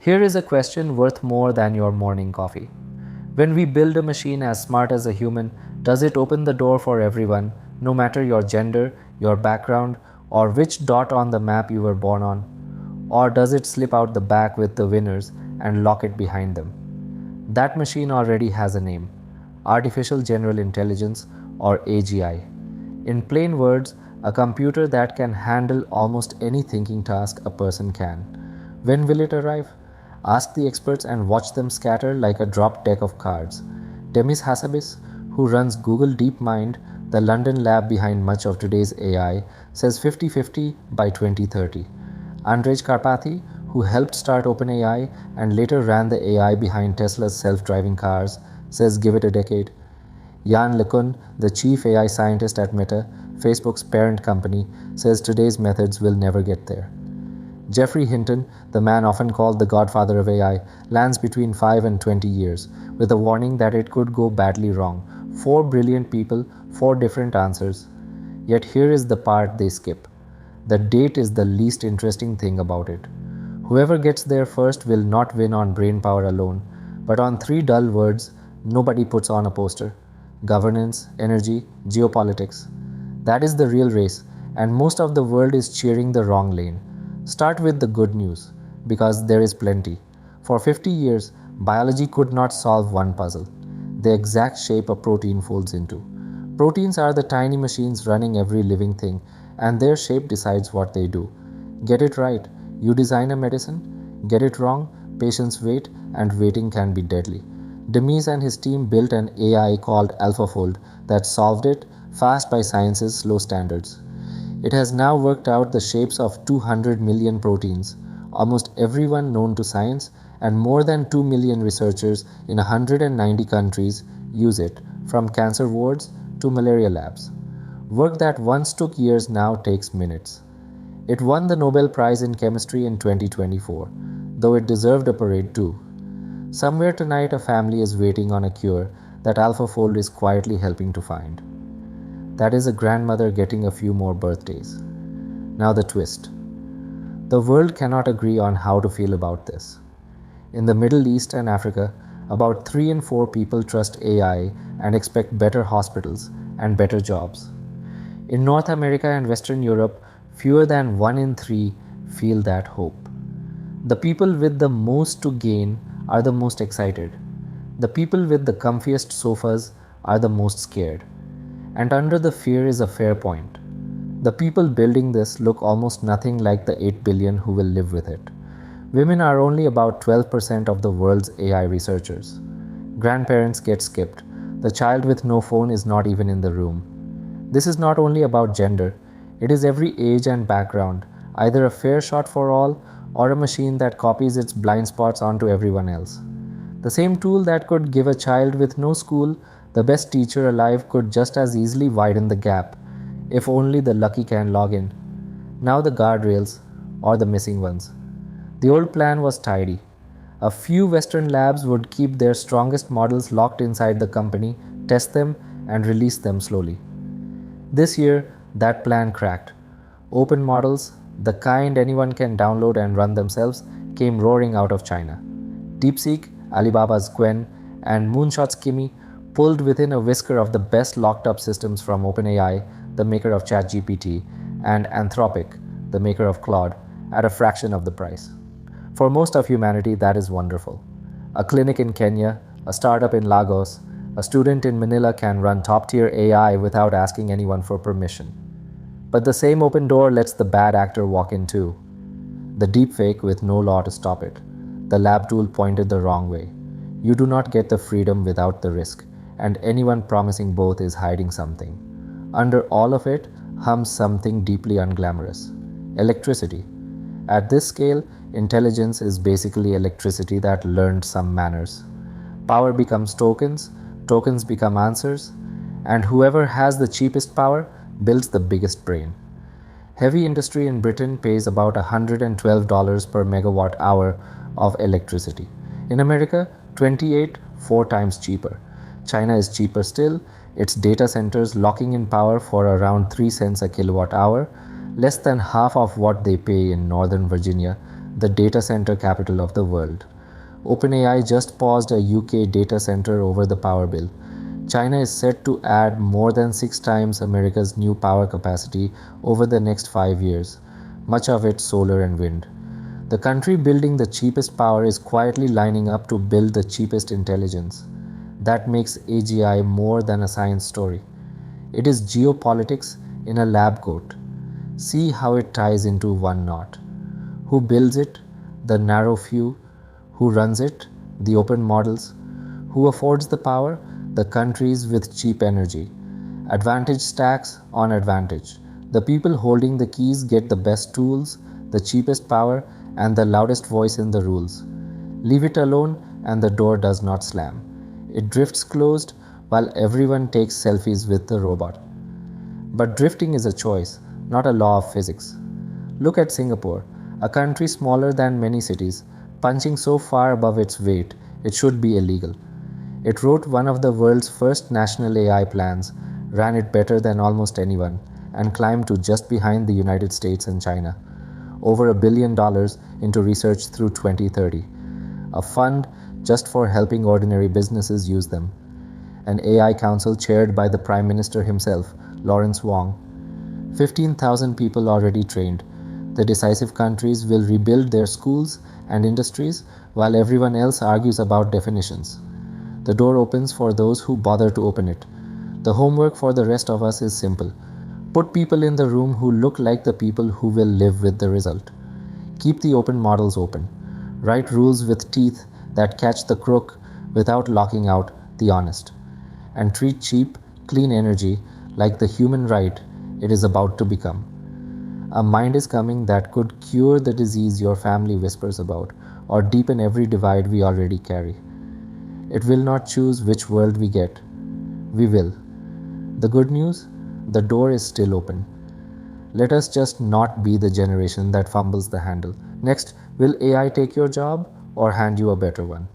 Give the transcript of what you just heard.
Here is a question worth more than your morning coffee. When we build a machine as smart as a human, does it open the door for everyone, no matter your gender, your background, or which dot on the map you were born on? Or does it slip out the back with the winners and lock it behind them? That machine already has a name: Artificial General Intelligence, or AGI. In plain words, a computer that can handle almost any thinking task a person can. When will it arrive? Ask the experts and watch them scatter like a dropped deck of cards. Demis Hassabis, who runs Google DeepMind, the London lab behind much of today's AI, says 50-50 by 2030. Andrej Karpathy, who helped start OpenAI and later ran the AI behind Tesla's self-driving cars, says give it a decade. Jan LeCun, the chief AI scientist at Meta, Facebook's parent company, says today's methods will never get there. Geoffrey Hinton, the man often called the godfather of AI, lands between 5 and 20 years, with a warning that it could go badly wrong. 4 brilliant people, 4 different answers. Yet here is the part they skip. The date is the least interesting thing about it. Whoever gets there first will not win on brainpower alone, but on 3 dull words nobody puts on a poster: governance, energy, geopolitics. That is the real race, and most of the world is cheering the wrong lane. Start with the good news, because there is plenty. For 50 years, biology could not solve one puzzle: the exact shape a protein folds into. Proteins are the tiny machines running every living thing, and their shape decides what they do. Get it right, you design a medicine. Get it wrong, patients wait, and waiting can be deadly. Demis and his team built an AI called AlphaFold that solved it fast by science's slow standards. It has now worked out the shapes of 200 million proteins, almost everyone known to science, and more than 2 million researchers in 190 countries use it, from cancer wards to malaria labs. Work that once took years now takes minutes. It won the Nobel Prize in Chemistry in 2024, though it deserved a parade too. Somewhere tonight a family is waiting on a cure that AlphaFold is quietly helping to find. That is a grandmother getting a few more birthdays. Now the twist. The world cannot agree on how to feel about this. In the Middle East and Africa, about 3 in 4 people trust AI and expect better hospitals and better jobs. In North America and Western Europe, fewer than 1 in 3 feel that hope. The people with the most to gain are the most excited. The people with the comfiest sofas are the most scared. And under the fear is a fair point. The people building this look almost nothing like the 8 billion who will live with it. Women are only about 12% of the world's AI researchers. Grandparents get skipped. The child with no phone is not even in the room. This is not only about gender, it is every age and background, either a fair shot for all or a machine that copies its blind spots onto everyone else. The same tool that could give a child with no school the best teacher alive could just as easily widen the gap, if only the lucky can log in. Now the guardrails, or the missing ones. The old plan was tidy. A few Western labs would keep their strongest models locked inside the company, test them, and release them slowly. This year, that plan cracked. Open models, the kind anyone can download and run themselves, came roaring out of China. DeepSeek, Alibaba's Gwen, and Moonshot's Kimi pulled within a whisker of the best locked-up systems from OpenAI, the maker of ChatGPT, and Anthropic, the maker of Claude, at a fraction of the price. For most of humanity, that is wonderful. A clinic in Kenya, a startup in Lagos, a student in Manila can run top-tier AI without asking anyone for permission. But the same open door lets the bad actor walk in too. The deepfake with no law to stop it. The lab tool pointed the wrong way. You do not get the freedom without the risk, and anyone promising both is hiding something. Under all of it hums something deeply unglamorous: electricity. At this scale, intelligence is basically electricity that learned some manners. Power becomes tokens, tokens become answers, and whoever has the cheapest power builds the biggest brain. Heavy industry in Britain pays about $112 per megawatt hour of electricity. In America, 28, 4 times cheaper. China is cheaper still, its data centers locking in power for around 3 cents a kilowatt hour, less than half of what they pay in Northern Virginia, the data center capital of the world. OpenAI just paused a UK data center over the power bill. China is set to add more than 6 times America's new power capacity over the next 5 years, much of it solar and wind. The country building the cheapest power is quietly lining up to build the cheapest intelligence. That makes AGI more than a science story. It is geopolitics in a lab coat. See how it ties into one knot. Who builds it? The narrow few. Who runs it? The open models. Who affords the power? The countries with cheap energy. Advantage stacks on advantage. The people holding the keys get the best tools, the cheapest power, and the loudest voice in the rules. Leave it alone and the door does not slam. It drifts closed while everyone takes selfies with the robot. But drifting is a choice, not a law of physics. Look at Singapore, a country smaller than many cities, punching so far above its weight, it should be illegal. It wrote one of the world's first national AI plans, ran it better than almost anyone, and climbed to just behind the United States and China. Over $1 billion into research through 2030. A fund just for helping ordinary businesses use them. An AI council chaired by the Prime Minister himself, Lawrence Wong. 15,000 people already trained. The decisive countries will rebuild their schools and industries while everyone else argues about definitions. The door opens for those who bother to open it. The homework for the rest of us is simple. Put people in the room who look like the people who will live with the result. Keep the open models open. Write rules with teeth that catch the crook without locking out the honest. And treat cheap, clean energy like the human right it is about to become. A mind is coming that could cure the disease your family whispers about or deepen every divide we already carry. It will not choose which world we get. We will. The good news? The door is still open. Let us just not be the generation that fumbles the handle. Next, will AI take your job or hand you a better one?